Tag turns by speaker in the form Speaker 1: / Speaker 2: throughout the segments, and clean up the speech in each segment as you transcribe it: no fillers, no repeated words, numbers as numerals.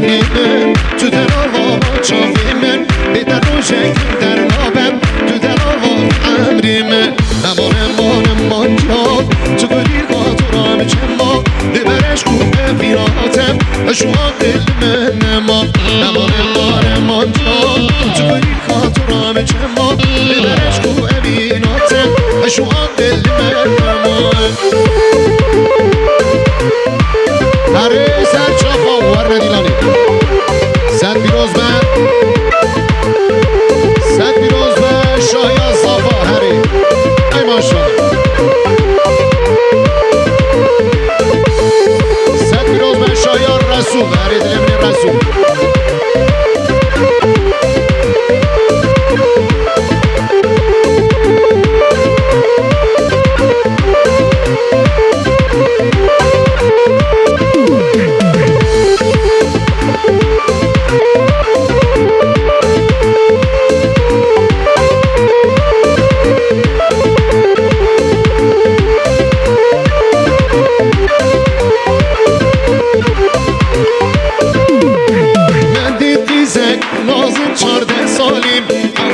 Speaker 1: سنين تدلوا شافين بدروجك درنابم تدلوا عمري من امان جان تقولي خاطرام چما ببرش کوه فیراتم اشواق دل من امان جان تقولي خاطرام چما ببرش کوه فیراتم اشواق دل من هره سر چافا ور ندیلانی سر بیروز من سر بیروز من شاهی صافا هره ای ماشالله سر بیروز من شاهی رسول هره دلمنی رسول نازم 14 سالیم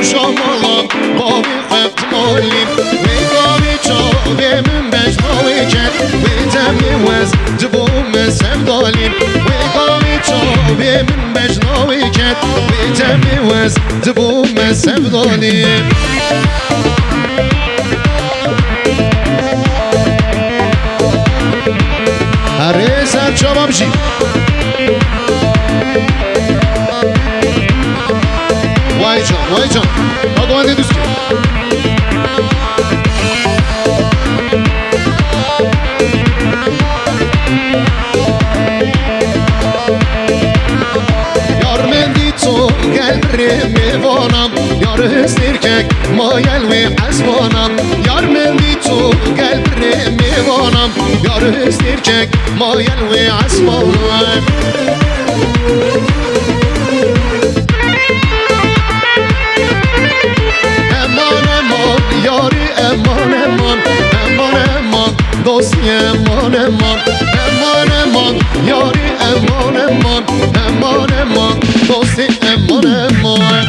Speaker 1: شامالا بابی خفت مالیم ویگاوی چاوه من بجناوی کن ویدمی وز جبوم سفدالیم ویگاوی چاوه من بجناوی کن ویدمی وز جبوم سفدالیم هره سر چابم شی vay can, hadi o ne düz ki? Yar mendi to gel mi vanam, yar estirkek mayel ve azvanam. Yar mendi to gel mi vanam, yar estirkek mayel ve azvanam. Yari eman eman, eman eman, dosti eman eman, eman eman, yari eman eman, eman eman, dosti eman eman.